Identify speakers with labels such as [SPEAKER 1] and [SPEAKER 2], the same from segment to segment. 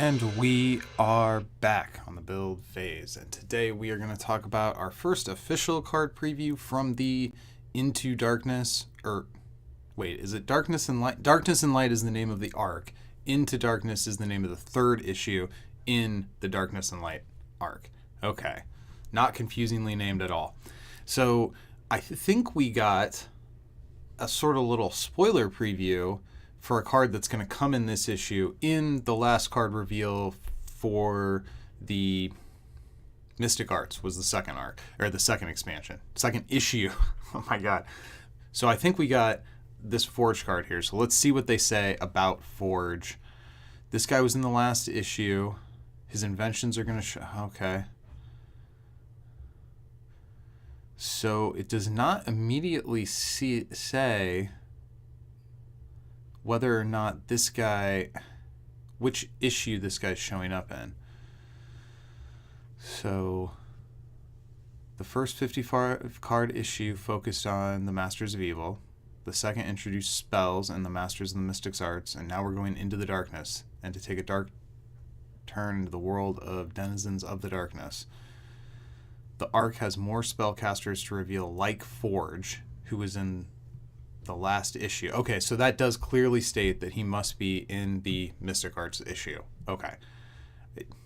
[SPEAKER 1] And we are back on the build phase, and today we are going to talk about our first official card preview from the Into Darkness, or wait, is it Darkness and Light? Darkness and Light is the name of the arc. Into Darkness is the name of the third issue in the Darkness and Light arc. Okay, not confusingly named at all. So I think we got a sort of little spoiler preview for a card that's going to come in this issue in the last card reveal for the Mystic Arts was the second arc, or the second expansion, second issue. Oh my god. So I think we got this Forge card here. So let's see what they say about Forge. This guy was in the last issue. His inventions are going to show. Okay. So it does not immediately say whether or not this guy, which issue this guy's showing up in. So the first 55 card issue focused on the Masters of Evil. The second introduced spells and the Masters of the Mystic Arts, and now we're going into the darkness and to take a dark turn into the world of denizens of the darkness. The arc has more spellcasters to reveal, like Forge, who was in the last issue. Okay, so that does clearly state that he must be in the Mystic Arts issue. Okay.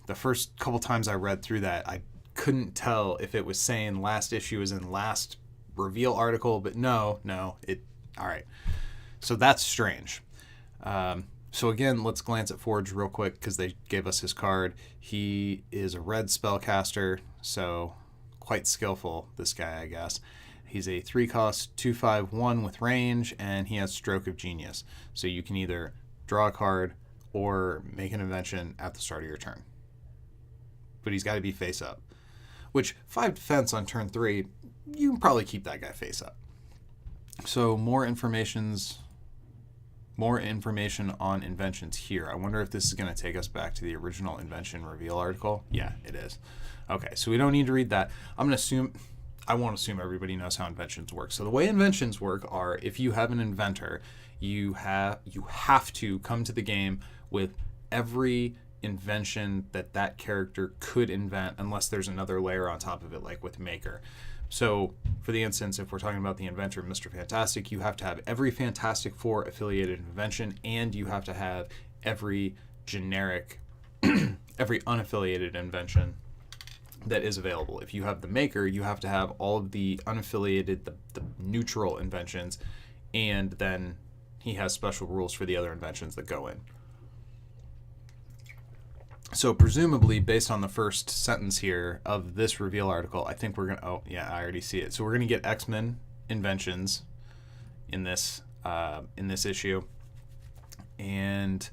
[SPEAKER 1] The first couple times I read through that, I couldn't tell if it was saying last issue is in last reveal article, but no, all right. So that's strange. So again, let's glance at Forge real quick because they gave us his card. He is a red spellcaster, so quite skillful, this guy, I guess. He's a 3-cost 2/5/1 with range, and he has Stroke of Genius. So you can either draw a card or make an invention at the start of your turn. But he's got to be face up. Which, 5 defense on turn 3, you can probably keep that guy face up. So more information on inventions here. I wonder if this is going to take us back to the original invention reveal article. Yeah, it is. Okay, so we don't need to read that. I won't assume everybody knows how inventions work. So the way inventions work are, if you have an inventor, you have to come to the game with every invention that character could invent, unless there's another layer on top of it, like with Maker. So for the instance, if we're talking about the inventor of Mr. Fantastic, you have to have every Fantastic Four affiliated invention, and you have to have every generic, every unaffiliated invention that is available. If you have the Maker, you have to have all of the unaffiliated, the neutral inventions, and then he has special rules for the other inventions that go in. So presumably, based on the first sentence here of this reveal article, I think we're going to, oh yeah, I already see it. So we're going to get X-Men inventions in this issue. And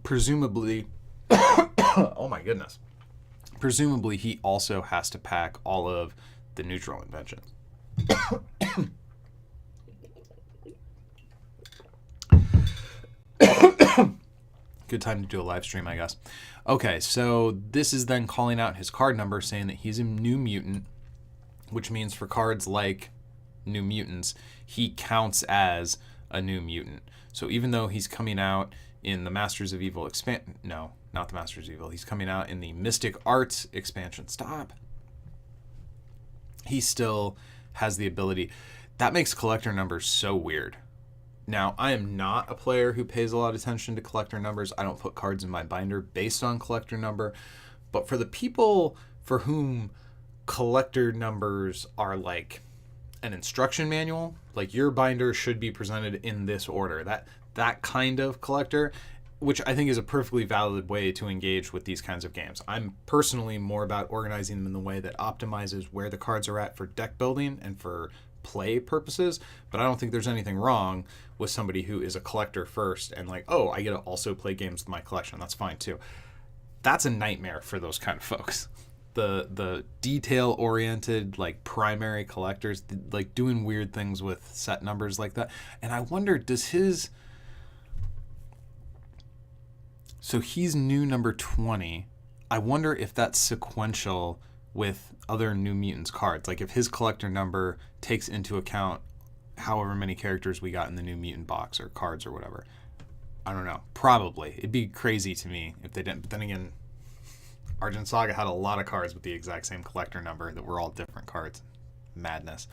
[SPEAKER 1] presumably, oh my goodness. Presumably, he also has to pack all of the neutral inventions. Good time to do a live stream, I guess. Okay, so this is then calling out his card number, saying that he's a New Mutant, which means for cards like New Mutants, he counts as a New Mutant. So even though he's coming out in the Masters of Evil no, not the Masters of Evil. He's coming out in the Mystic Arts expansion. Stop. He still has the ability. That makes collector numbers so weird. Now, I am not a player who pays a lot of attention to collector numbers. I don't put cards in my binder based on collector number. But for the people for whom collector numbers are like an instruction manual, like your binder should be presented in this order, that kind of collector, which I think is a perfectly valid way to engage with these kinds of games. I'm personally more about organizing them in the way that optimizes where the cards are at for deck building and for play purposes, but I don't think there's anything wrong with somebody who is a collector first and like, oh, I get to also play games with my collection. That's fine too. That's a nightmare for those kind of folks. The detail-oriented, like, primary collectors, like, doing weird things with set numbers like that. And I wonder, so he's new number 20. I wonder if that's sequential with other New Mutants cards. Like if his collector number takes into account however many characters we got in the New Mutant box or cards or whatever. I don't know. Probably. It'd be crazy to me if they didn't. But then again, Argent Saga had a lot of cards with the exact same collector number that were all different cards. Madness.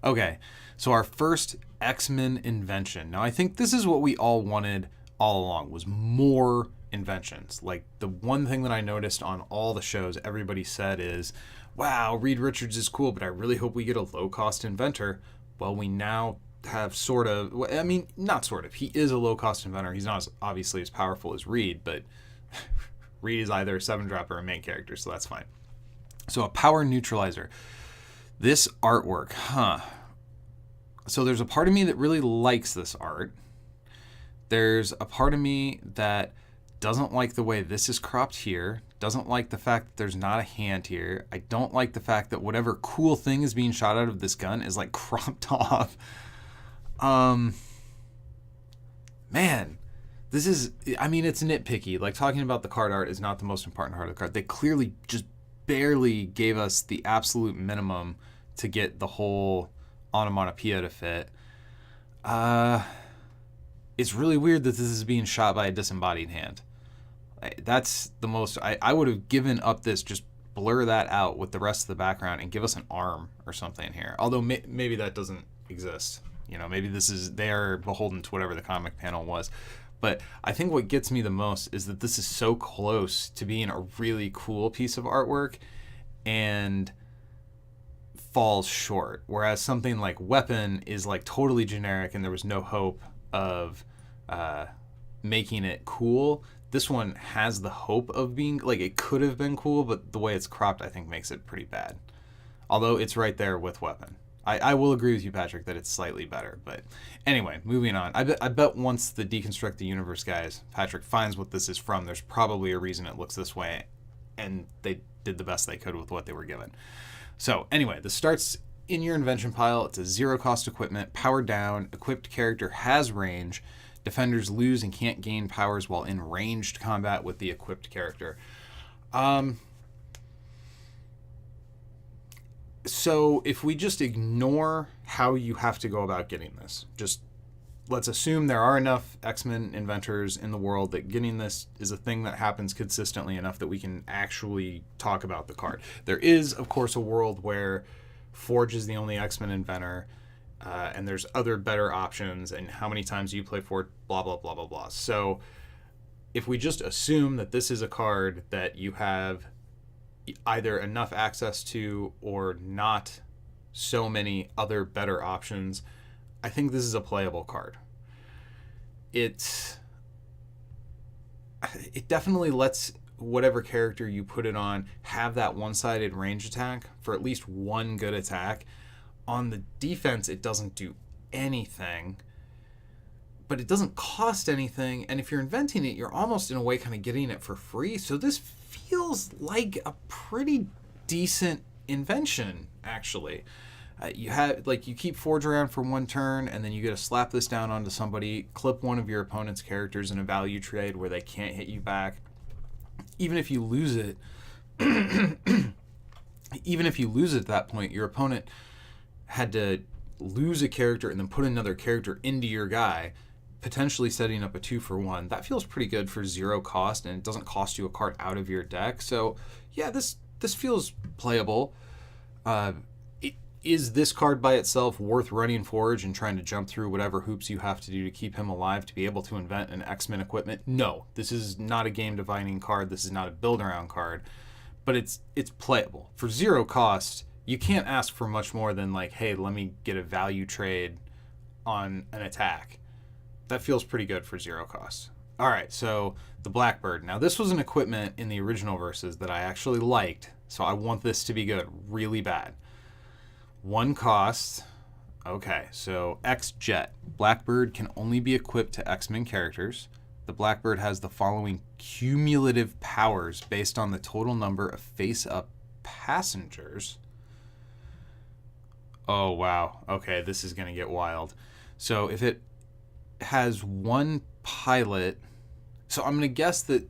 [SPEAKER 1] Okay, so our first X-Men invention. Now, I think this is what we all wanted all along, was more inventions. Like, the one thing that I noticed on all the shows, everybody said is, wow, Reed Richards is cool, but I really hope we get a low-cost inventor. Well, we now have sort of, I mean, not sort of. He is a low-cost inventor. He's not as, obviously as powerful as Reed, but Reed is either a 7-drop or a main character, so that's fine. So a power neutralizer. This artwork, So there's a part of me that really likes this art. There's a part of me that doesn't like the way this is cropped here, doesn't like the fact that there's not a hand here. I don't like the fact that whatever cool thing is being shot out of this gun is like cropped off. Man, this is, I mean, it's nitpicky. Like, talking about the card art is not the most important part of the card. They clearly just barely gave us the absolute minimum to get the whole onomatopoeia to fit. It's really weird that this is being shot by a disembodied hand. That's the most, I would have given up this, just blur that out with the rest of the background and give us an arm or something here. Although maybe that doesn't exist. You know, maybe this is, they are beholden to whatever the comic panel was. But I think what gets me the most is that this is so close to being a really cool piece of artwork and falls short. Whereas something like Weapon is like totally generic and there was no hope of making it cool. This one has the hope of being, like, it could have been cool, but the way it's cropped, I think, makes it pretty bad. Although it's right there with Weapon. I will agree with you, Patrick, that it's slightly better. But anyway, moving on. I bet once the Deconstruct the Universe guys, Patrick, finds what this is from, there's probably a reason it looks this way, and they did the best they could with what they were given. So anyway, this starts in your invention pile. It's a 0-cost equipment, powered down, equipped character has range. Defenders lose and can't gain powers while in ranged combat with the equipped character. So if we just ignore how you have to go about getting this, just let's assume there are enough X-Men inventors in the world that getting this is a thing that happens consistently enough that we can actually talk about the card. There is, of course, a world where Forge is the only X-Men inventor, and there's other better options, and how many times do you play Forge, blah, blah, blah, blah, blah. So if we just assume that this is a card that you have either enough access to or not so many other better options, I think this is a playable card. It definitely lets whatever character you put it on have that one-sided range attack for at least one good attack. On the defense, it doesn't do anything, but it doesn't cost anything, and if you're inventing it, you're almost in a way kind of getting it for free. So this feels like a pretty decent invention, actually. You have, like, you keep Forge around for one turn, and then you get to slap this down onto somebody, clip one of your opponent's characters in a value trade where they can't hit you back. Even if you lose it, even if you lose it at that point, your opponent had to lose a character and then put another character into your guy, potentially setting up a 2-for-1. That feels pretty good for 0 cost, and it doesn't cost you a card out of your deck. So yeah, this feels playable. Is this card by itself worth running Forge and trying to jump through whatever hoops you have to do to keep him alive to be able to invent an X-Men equipment? No, this is not a game defining card. This is not a build around card, but it's playable. For 0 cost, you can't ask for much more than, like, hey, let me get a value trade on an attack. That feels pretty good for 0 cost. All right, so the Blackbird. Now, this was an equipment in the original verses that I actually liked, so I want this to be good, really bad. 1 cost. Okay, so X-Jet. Blackbird can only be equipped to X-Men characters. The Blackbird has the following cumulative powers based on the total number of face-up passengers. Oh, wow. Okay, this is going to get wild. So if it has 1 pilot, so I'm going to guess that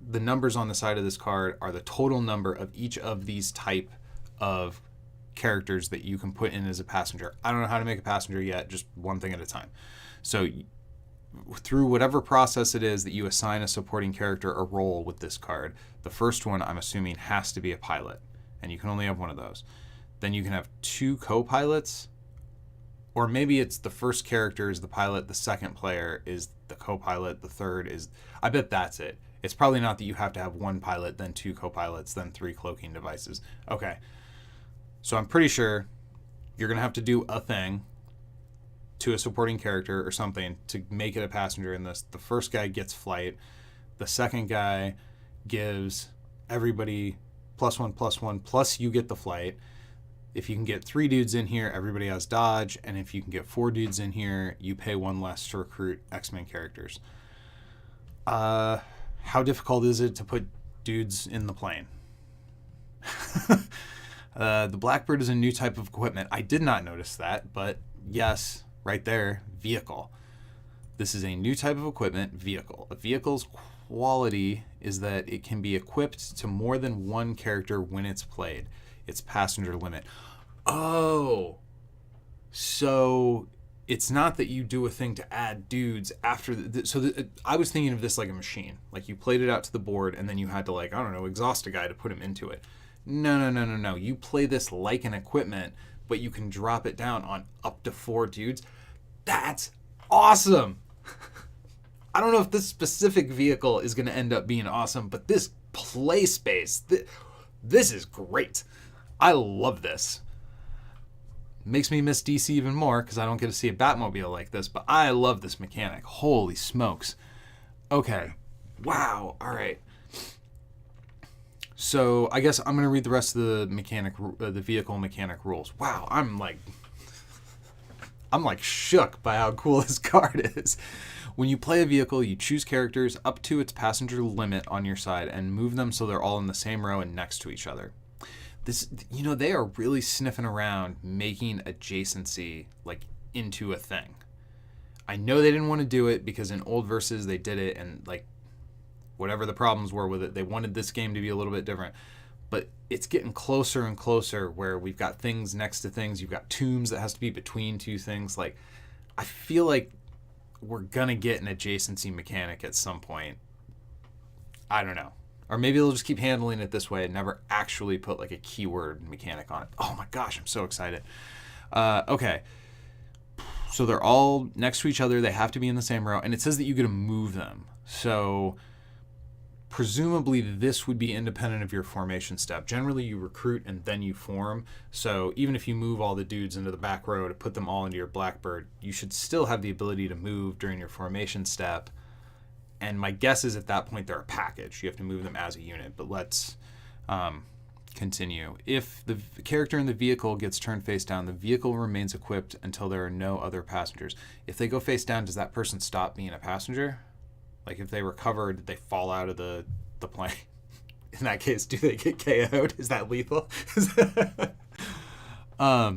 [SPEAKER 1] the numbers on the side of this card are the total number of each of these type of characters that you can put in as a passenger. I don't know how to make a passenger yet, just one thing at a time. So through whatever process it is that you assign a supporting character a role with this card. The first one, I'm assuming, has to be a pilot, and you can only have one of those. Then you can have 2 co-pilots, or maybe it's the first character is the pilot, the second player is the co-pilot, the third is... I bet that's it. It's probably not that you have to have 1 pilot, then 2 co-pilots, then 3 cloaking devices. Okay. So I'm pretty sure you're going to have to do a thing to a supporting character or something to make it a passenger in this. The first guy gets flight. The second guy gives everybody +1/+1, plus you get the flight. If you can get 3 dudes in here, everybody has dodge. And if you can get 4 dudes in here, you pay 1 less to recruit X-Men characters. How difficult is it to put dudes in the plane? The Blackbird is a new type of equipment. I did not notice that, but yes, right there, vehicle. This is a new type of equipment, vehicle. A vehicle's quality is that it can be equipped to more than 1 character when it's played. It's passenger limit. Oh, so it's not that you do a thing to add dudes after I was thinking of this like a machine. Like you played it out to the board and then you had to, like, I don't know, exhaust a guy to put him into it. No. You play this like an equipment, but you can drop it down on up to 4 dudes. That's awesome. I don't know if this specific vehicle is going to end up being awesome, but this play space, this is great. I love this. Makes me miss DC even more because I don't get to see a Batmobile like this, but I love this mechanic. Holy smokes. Okay. Wow. All right. So I guess I'm going to read the rest of the vehicle mechanic rules. Wow. I'm like shook by how cool this card is. When you play a vehicle, you choose characters up to its passenger limit on your side and move them so they're all in the same row and next to each other. This, they are really sniffing around making adjacency like into a thing. I know they didn't want to do it because in old verses they did it, and like whatever the problems were with it, they wanted this game to be a little bit different. But it's getting closer and closer where we've got things next to things. You've got tombs that has to be between 2 things. Like, I feel like we're gonna get an adjacency mechanic at some point. I don't know. Or maybe they'll just keep handling it this way and never actually put like a keyword mechanic on it. Oh my gosh, I'm so excited. Okay. So they're all next to each other. They have to be in the same row. And it says that you get to move them. So presumably this would be independent of your formation step. Generally you recruit and then you form. So even if you move all the dudes into the back row to put them all into your Blackbird, you should still have the ability to move during your formation step. And my guess is at that point they're a package. You have to move them as a unit. But let's continue. If the character in the vehicle gets turned face down, the vehicle remains equipped until there are no other passengers. If they go face down, does that person stop being a passenger? Like if they recover, did they fall out of the plane? In that case, do they get KO'd? Is that lethal? A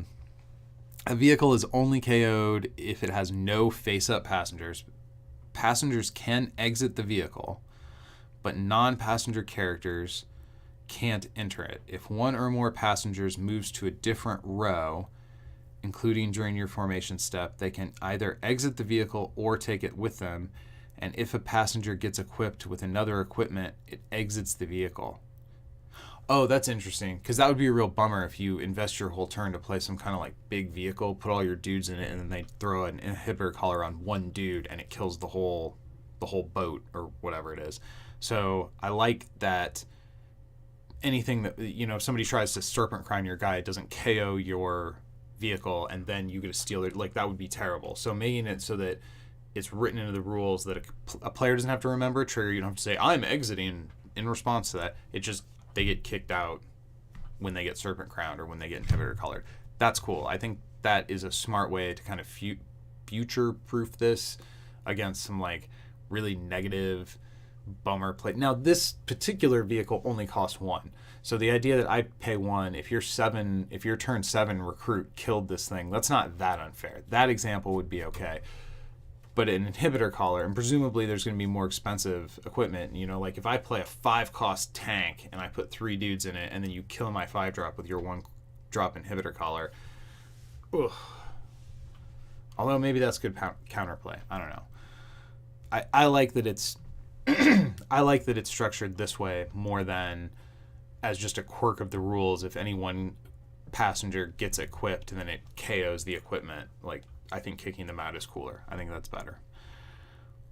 [SPEAKER 1] vehicle is only KO'd if it has no face-up passengers. Passengers can exit the vehicle, but non-passenger characters can't enter it. If 1 or more passengers moves to a different row, including during your formation step, they can either exit the vehicle or take it with them. And if a passenger gets equipped with another equipment, it exits the vehicle. Oh, that's interesting, because that would be a real bummer if you invest your whole turn to play some kind of like big vehicle, put all your dudes in it, and then they throw an inhibitor collar on 1 dude and it kills the whole boat or whatever it is. So I like that anything that, if somebody tries to serpent crime your guy, it doesn't KO your vehicle and then you get to steal it. Like, that would be terrible. So making it so that it's written into the rules that a player doesn't have to remember a trigger. You don't have to say, I'm exiting in response to that. It just, they get kicked out when they get serpent crowned or when they get inhibitor colored. That's cool. I think that is a smart way to kind of future proof this against some like really negative bummer play. Now this particular vehicle only costs 1. So the idea that I pay 1, if your turn 7 recruit killed this thing, that's not that unfair. That example would be okay. But an inhibitor collar, and presumably there's going to be more expensive equipment. Like if I play a 5-cost tank and I put 3 dudes in it, and then you kill my 5-drop with your 1-drop inhibitor collar. Ugh. Although maybe that's good counterplay. I don't know. I like that it's I like that it's structured this way more than as just a quirk of the rules. If any one passenger gets equipped, then it KOs the equipment. Like, I think kicking them out is cooler. I think that's better.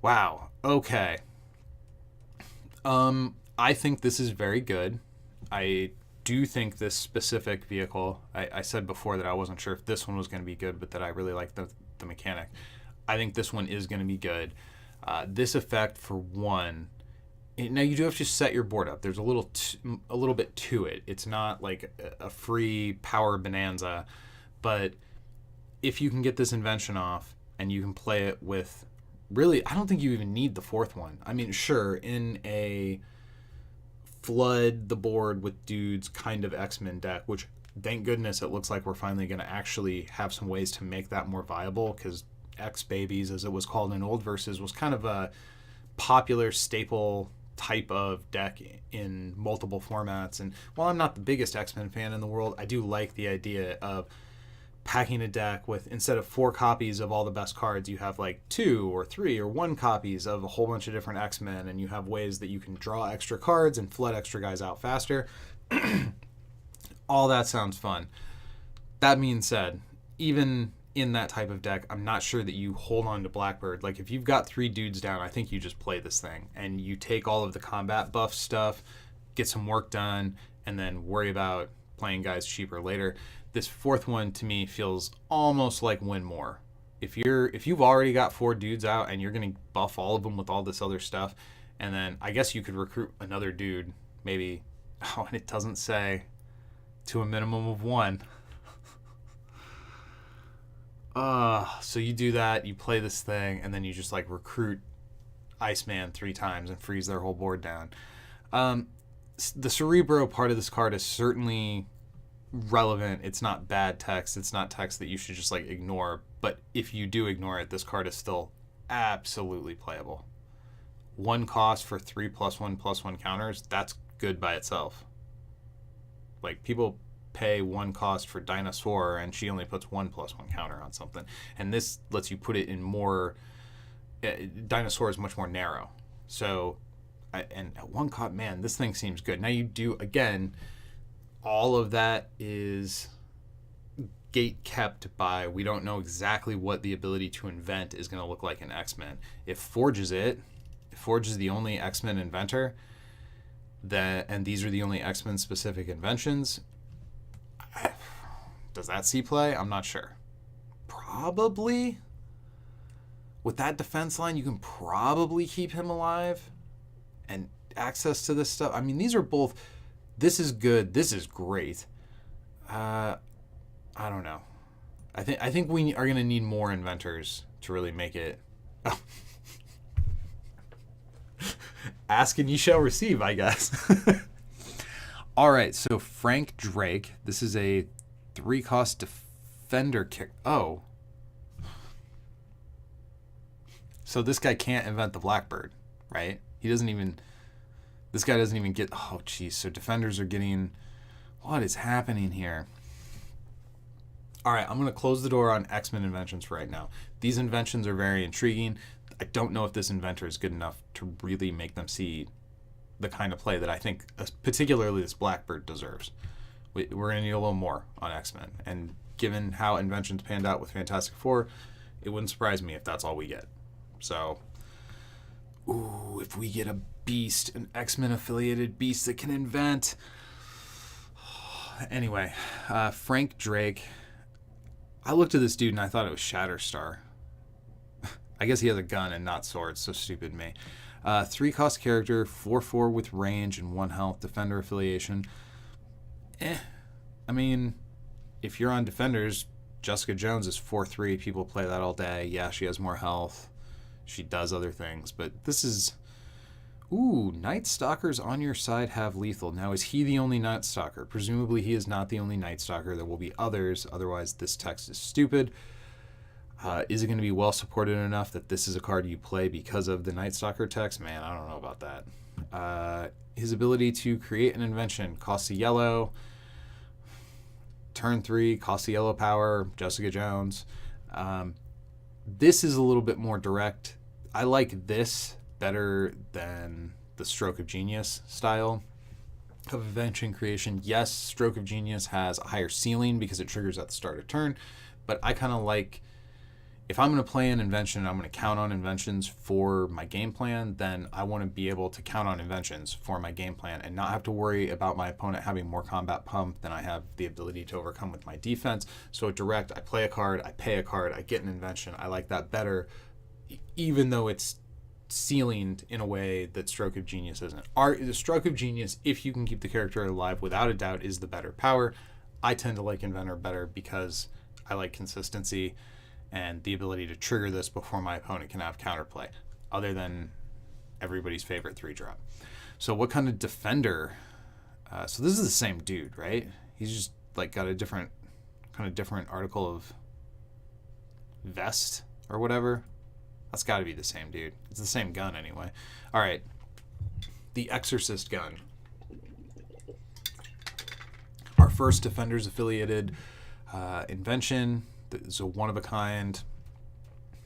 [SPEAKER 1] Wow. Okay. I think this is very good. I do think this specific vehicle, I said before that I wasn't sure if this one was going to be good, but that I really like the mechanic. I think this one is going to be good. This effect, for one, now you do have to set your board up. There's a little bit to it. It's not like a free power bonanza, but if you can get this invention off and you can play it with, really, I don't think you even need the fourth one. I mean, sure, in a flood the board with dudes kind of X-Men deck, which thank goodness it looks like we're finally going to actually have some ways to make that more viable, because X-Babies, as it was called in Old Versus, was kind of a popular staple type of deck in multiple formats. And while I'm not the biggest X-Men fan in the world, I do like the idea of packing a deck with, instead of 4 copies of all the best cards, you have like 2 or 3 or 1 copies of a whole bunch of different X-Men, and you have ways that you can draw extra cards and flood extra guys out faster. All that sounds fun. That being said, even in that type of deck, I'm not sure that you hold on to Blackbird. Like, if you've got 3 dudes down, I think you just play this thing and you take all of the combat buff stuff, get some work done, and then worry about playing guys cheaper later. This fourth one to me feels almost like win more. If you've already got 4 dudes out and you're going to buff all of them with all this other stuff, and then I guess you could recruit another dude, maybe. Oh, and it doesn't say to a minimum of 1. So you do that, you play this thing, and then you just like recruit Iceman 3 times and freeze their whole board down. The Cerebro part of this card is certainly relevant. It's not bad text. It's not text that you should just like ignore. But if you do ignore it, this card is still absolutely playable. 1 cost for 3+1/+1 counters, that's good by itself. Like, people pay 1 cost for Dinosaur and she only puts 1+1 counter on something, and this lets you put it in more. Dinosaur is much more narrow, so and at 1 cost, man, this thing seems good. Now, you do, again, all of that is gate kept by, we don't know exactly what the ability to invent is going to look like in X-Men. If Forge is the only X-Men inventor, and these are the only X-Men specific inventions, does that see play? I'm not sure. Probably. With that defense line, you can probably keep him alive and access to this stuff. I mean, these are both. This is good. This is great. I don't know. I think we are going to need more inventors to really make it. Ask and you shall receive, I guess. All right, so Frank Drake. This is a 3-cost defender kick. Oh. So this guy can't invent the Blackbird, right? This guy doesn't even get, oh, geez. So defenders are getting, what is happening here? All right, I'm going to close the door on X-Men inventions for right now. These inventions are very intriguing. I don't know if this inventor is good enough to really make them see the kind of play that I think particularly this Blackbird deserves. We're going to need a little more on X-Men. And given how inventions panned out with Fantastic Four, it wouldn't surprise me if that's all we get. So, ooh, if we get a beast, an X-Men affiliated beast that can invent. Anyway, Frank Drake. I looked at this dude and I thought it was Shatterstar. I guess he has a gun and not swords, so stupid me. 3-cost character, 4/4 with range and 1 health, defender affiliation. I mean, if you're on defenders, Jessica Jones is 4/3. People play that all day. Yeah, she has more health. She does other things, but this is... Ooh, Night Stalkers on your side have lethal. Now, is he the only Night Stalker? Presumably he is not the only Night Stalker. There will be others. Otherwise, this text is stupid. Is it going to be well supported enough that this is a card you play because of the Night Stalker text? Man, I don't know about that. His ability to create an invention costs a yellow. Turn 3, costs a yellow power. Jessica Jones. This is a little bit more direct. I like this better than the Stroke of Genius style of invention creation. Yes, Stroke of Genius has a higher ceiling because it triggers at the start of turn, but I kind of like, if I'm going to play an invention and I'm going to count on inventions for my game plan, then I want to be able to count on inventions for my game plan and not have to worry about my opponent having more combat pump than I have the ability to overcome with my defense. So at direct, I play a card, I pay a card, I get an invention. I like that better, even though it's ceilinged in a way that Stroke of Genius isn't. The Stroke of Genius, if you can keep the character alive, without a doubt, is the better power. I tend to like Inventor better because I like consistency and the ability to trigger this before my opponent can have counterplay, other than everybody's favorite 3-drop. So what kind of defender? So this is the same dude, right? He's just like got a different article of vest or whatever. That's got to be the same dude. It's the same gun anyway. All right. The Exorcist gun. Our first Defenders affiliated invention. It's a one-of-a-kind.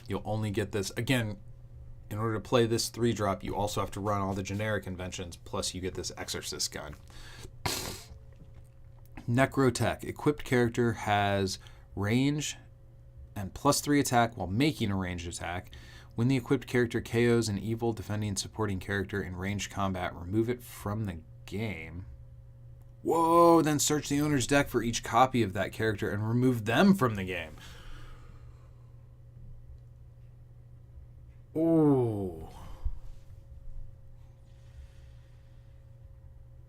[SPEAKER 1] You'll only get this. Again, in order to play this 3-drop, you also have to run all the generic inventions, plus you get this Exorcist gun. Necrotech. Equipped character has range and +3 attack while making a ranged attack. When the equipped character KOs an evil defending supporting character in ranged combat, remove it from the game. Whoa, then search the owner's deck for each copy of that character and remove them from the game. Ooh.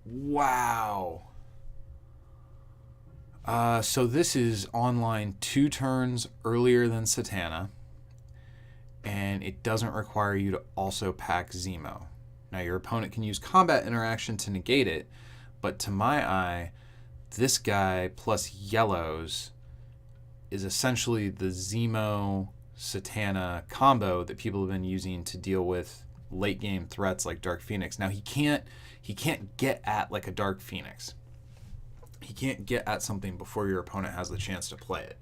[SPEAKER 1] Wow. So this is online 2 turns earlier than Satana, and it doesn't require you to also pack Zemo. Now your opponent can use combat interaction to negate it, but to my eye, this guy plus yellows is essentially the Zemo Satana combo that people have been using to deal with late game threats like Dark Phoenix. Now he can't get at like a Dark Phoenix. He can't get at something before your opponent has the chance to play it.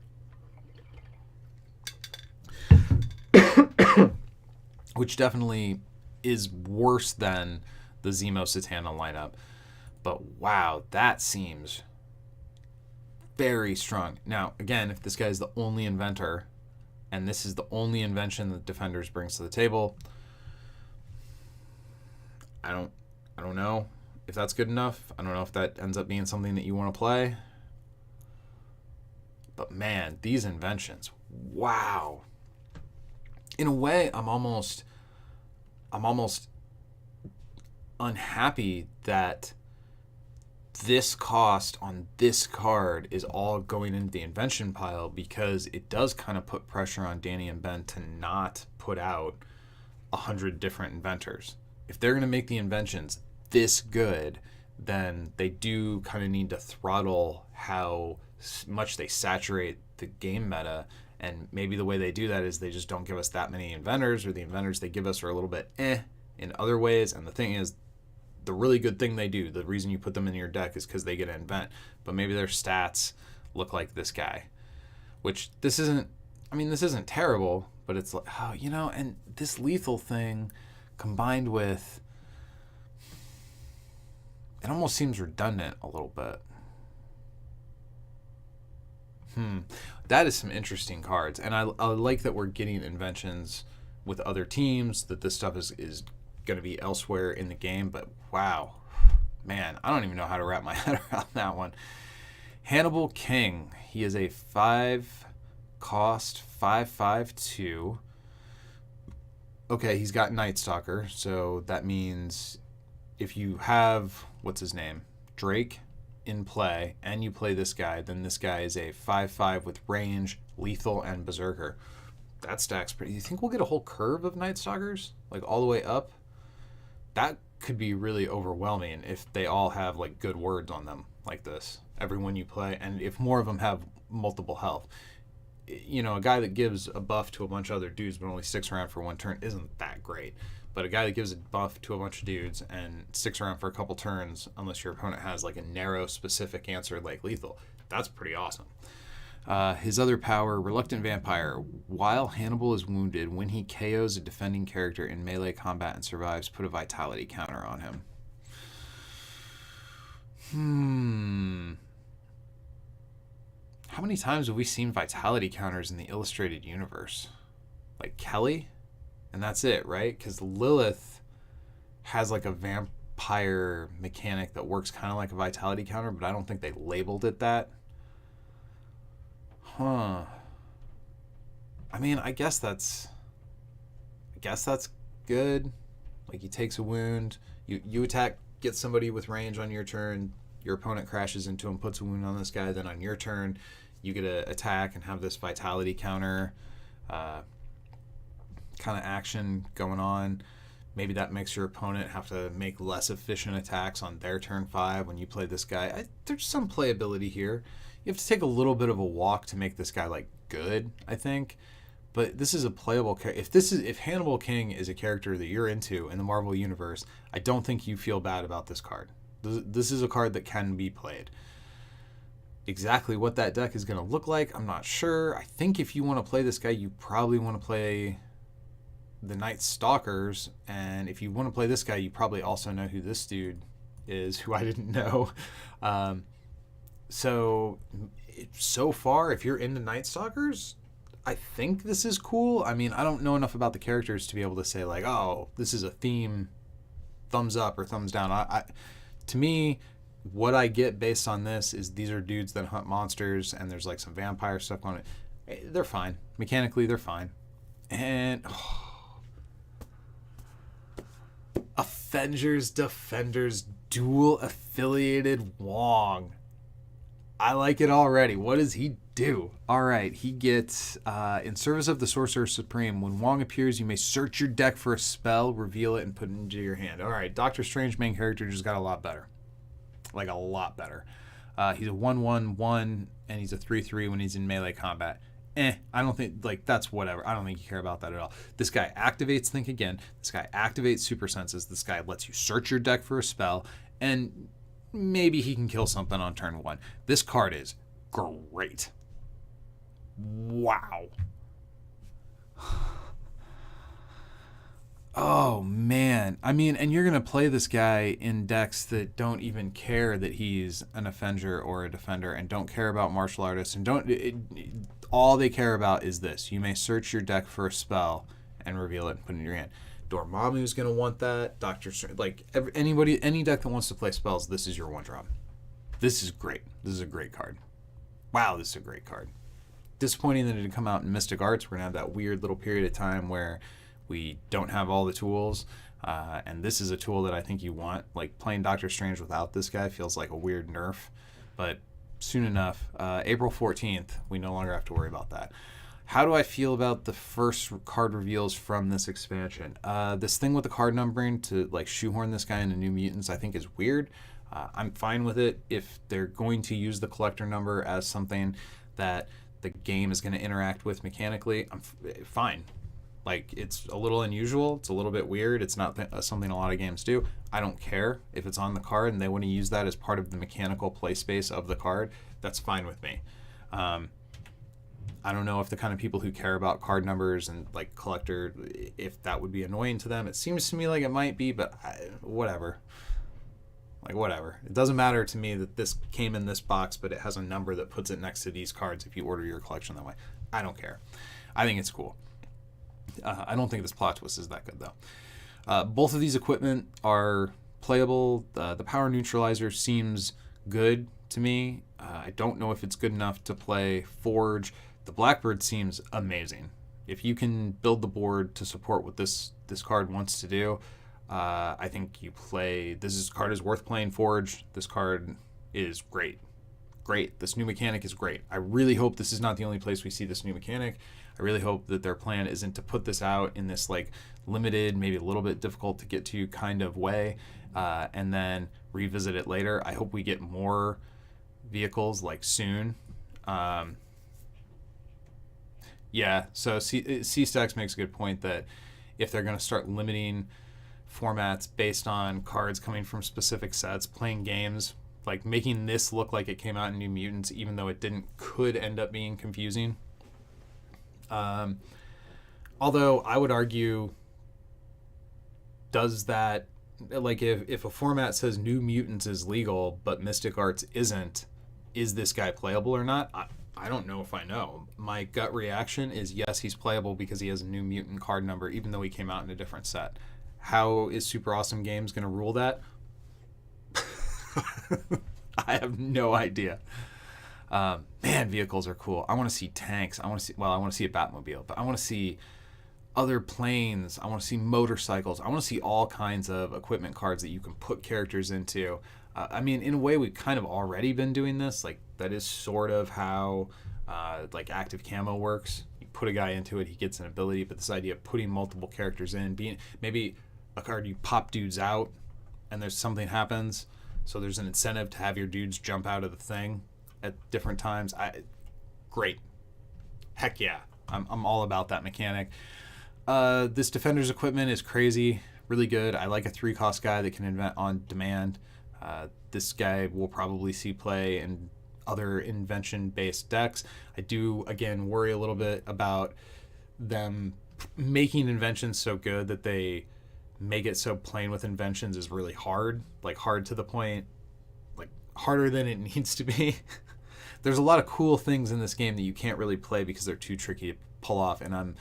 [SPEAKER 1] Which definitely is worse than the Zemo Satana lineup. But wow, that seems very strong. Now, again, if this guy is the only inventor, and this is the only invention that Defenders brings to the table, I don't know if that's good enough. I don't know if that ends up being something that you want to play. But man, these inventions, wow. In a way, I'm almost unhappy that this cost on this card is all going into the invention pile, because it does kind of put pressure on Danny and Ben to not put out 100 different inventors. If they're going to make the inventions this good, then they do kind of need to throttle how much they saturate the game meta. And maybe the way they do that is they just don't give us that many inventors, or the inventors they give us are a little bit in other ways. And the thing is, the really good thing they do, the reason you put them in your deck is because they get to invent. But maybe their stats look like this guy, which this isn't terrible, but it's like, oh, and this lethal thing combined with, it almost seems redundant a little bit. That is some interesting cards. And I like that we're getting inventions with other teams, that this stuff is going to be elsewhere in the game. But wow, man, I don't even know how to wrap my head around that one. Hannibal King. He is a 5-cost 5/5/2. Okay, he's got Night Stalker, so that means if you have, what's his name, Drake in play, and you play this guy, then this guy is a 5/5 with range, lethal, and berserker. That stack's pretty. You think we'll get a whole curve of Night Stalkers, like all the way up? That could be really overwhelming if they all have like good words on them like this, everyone you play, and if more of them have multiple health. A guy that gives a buff to a bunch of other dudes but only sticks around for one turn isn't that great. But a guy that gives a buff to a bunch of dudes and sticks around for a couple turns, unless your opponent has like a narrow specific answer like lethal, that's pretty awesome. His other power, Reluctant Vampire. While Hannibal is wounded, when he KOs a defending character in melee combat and survives, put a vitality counter on him. How many times have we seen vitality counters in the Illustrated Universe? Like Kelly? And that's it, right? Because Lilith has like a vampire mechanic that works kind of like a vitality counter, but I don't think they labeled it that. I mean, I guess that's good. Like, he takes a wound, you attack, get somebody with range on your turn, your opponent crashes into him, puts a wound on this guy, then on your turn, you get to attack and have this vitality counter kind of action going on. Maybe that makes your opponent have to make less efficient attacks on their turn 5 when you play this guy. There's some playability here. You have to take a little bit of a walk to make this guy like good, I think. But this is a playable character. If Hannibal King is a character that you're into in the Marvel Universe, I don't think you feel bad about this card. This is a card that can be played. Exactly what that deck is going to look like, I'm not sure. I think if you want to play this guy, you probably want to play the Night Stalkers, and if you want to play this guy, you probably also know who this dude is, who I didn't know. So far, if you're into Night Stalkers, I think this is cool. I mean, I don't know enough about the characters to be able to say like, oh, this is a theme, thumbs up or thumbs down. To me, what I get based on this is these are dudes that hunt monsters, and there's like some vampire stuff on it. They're fine. Mechanically, they're fine. And Avengers Defenders dual affiliated Wong. I like it already. What does he do? All right, he gets, in service of the Sorcerer Supreme, when Wong appears, you may search your deck for a spell, reveal it, and put it into your hand. All right, Doctor Strange main character just got a lot better. Like, a lot better. He's a 1/1/1, and he's a 3/3 when he's in melee combat. I don't think, like, that's whatever. I don't think you care about that at all. This guy activates Think Again. This guy activates Super Senses. This guy lets you search your deck for a spell, and maybe he can kill something on turn 1. This card is great. Wow. Oh, man. I mean, and you're going to play this guy in decks that don't even care that he's an Avenger or a Defender and don't care about martial artists and all they care about is this. You may search your deck for a spell and reveal it and put it in your hand. Dormammu's going to want that. Doctor Strange, like any deck that wants to play spells, this is your one drop. This is great. This is a great card. Wow, this is a great card. Disappointing that it didn't come out in Mystic Arts. We're going to have that weird little period of time where we don't have all the tools. And this is a tool that I think you want. Like, playing Doctor Strange without this guy feels like a weird nerf. But soon enough, April 14th, we no longer have to worry about that. How do I feel about the first card reveals from this expansion? This thing with the card numbering to like shoehorn this guy into New Mutants, I think is weird. I'm fine with it if they're going to use the collector number as something that the game is going to interact with mechanically. I'm fine. Like, it's a little unusual. It's a little bit weird. It's not something a lot of games do. I don't care if it's on the card and they want to use that as part of the mechanical play space of the card. That's fine with me. I don't know if the kind of people who care about card numbers and like collector, if that would be annoying to them. It seems to me like it might be, but whatever. Like, whatever. It doesn't matter to me that this came in this box, but it has a number that puts it next to these cards if you order your collection that way. I don't care. I think it's cool. I don't think this plot twist is that good, though. Both of these equipment are playable. The Power Neutralizer seems good to me. I don't know if it's good enough to play Forge. The Blackbird seems amazing. If you can build the board to support what this card wants to do, I think you play... This card is worth playing Forge. This card is great. Great. This new mechanic is great. I really hope this is not the only place we see this new mechanic. I really hope that their plan isn't to put this out in this like limited, maybe a little bit difficult to get to kind of way, and then revisit it later. I hope we get more vehicles like soon. Yeah, so C-Stacks makes a good point that if they're going to start limiting formats based on cards coming from specific sets, playing games Like, making this look like it came out in New Mutants, even though it didn't, could end up being confusing. Although I would argue, does that, like, if a format says New Mutants is legal but Mystic Arts isn't, is this guy playable or not? I don't know if I know. My gut reaction is yes, he's playable because he has a New Mutant card number, even though he came out in a different set. How is Super Awesome Games going to rule that? I have no idea. Man, vehicles are cool. I want to see tanks. I want to see a Batmobile, but I want to see other planes. I want to see motorcycles. I want to see all kinds of equipment cards that you can put characters into. I mean, in a way, we've kind of already been doing this. Like, that is sort of how like active camo works. You put a guy into it, he gets an ability, but this idea of putting multiple characters in, being maybe a card you pop dudes out and there's something happens, so there's an incentive to have your dudes jump out of the thing at different times. Great. Heck yeah. I'm all about that mechanic. This Defender's equipment is crazy, really good. I like a 3-cost guy that can invent on demand. This guy will probably see play in other invention-based decks. I do, again, worry a little bit about them making inventions so good that they make it so playing with inventions is really hard. Like, hard to the point, like, harder than it needs to be. There's a lot of cool things in this game that you can't really play because they're too tricky to pull off, and I'm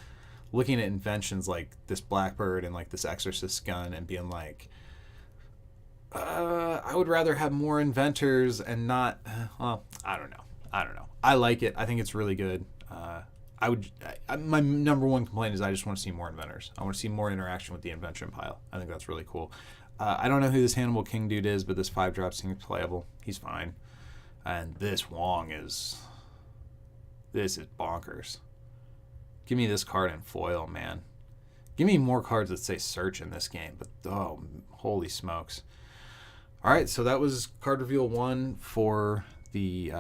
[SPEAKER 1] looking at inventions like this Blackbird and like this Exorcist gun and being like, I would rather have more inventors and not. Well, I don't know. I like it. I think it's really good. My number one complaint is I just want to see more inventors. I want to see more interaction with the invention pile. I think that's really cool. I don't know who this Hannibal King dude is, but this 5-drop seems playable. He's fine. And this Wong is bonkers. Give me this card in foil, man. Give me more cards that say search in this game. But oh, holy smokes. All right, so that was card reveal 1 for the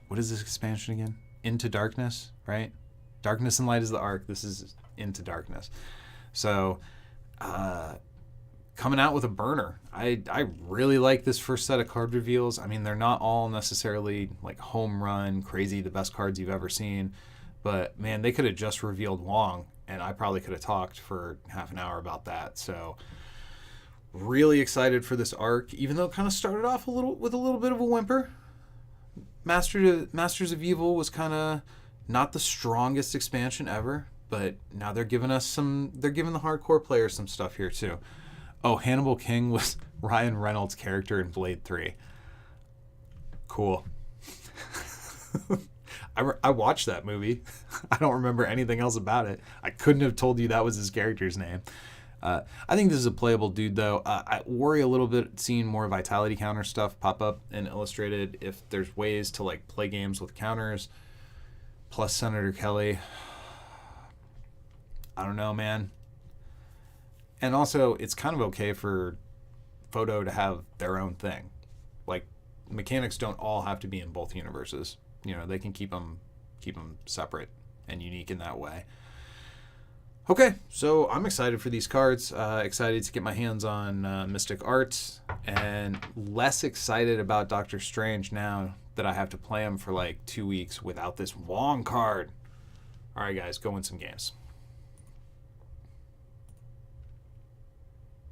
[SPEAKER 1] what is this expansion again? Into Darkness, right? Darkness and Light is the arc. This is Into Darkness. So coming out with a burner. I really like this first set of card reveals. I mean, they're not all necessarily like home run, crazy, the best cards you've ever seen. But man, they could have just revealed Wong, and I probably could have talked for half an hour about that. So really excited for this arc, even though it kind of started off with a little bit of a whimper. Masters of Evil was kind of not the strongest expansion ever, but now they're giving the hardcore players some stuff here too. Oh, Hannibal King was Ryan Reynolds' character in Blade 3. Cool. I watched that movie. I don't remember anything else about it. I couldn't have told you that was his character's name. I think this is a playable dude, though. I worry a little bit seeing more Vitality counter stuff pop up in Illustrated. If there's ways to like play games with counters, plus Senator Kelly, I don't know, man. And also, it's kind of okay for Photo to have their own thing. Like, mechanics don't all have to be in both universes. You know, they can keep them separate and unique in that way. Okay, so I'm excited for these cards. Excited to get my hands on Mystic Arts, and less excited about Doctor Strange now that I have to play him for like 2 weeks without this Wong card. All right, guys, go win some games.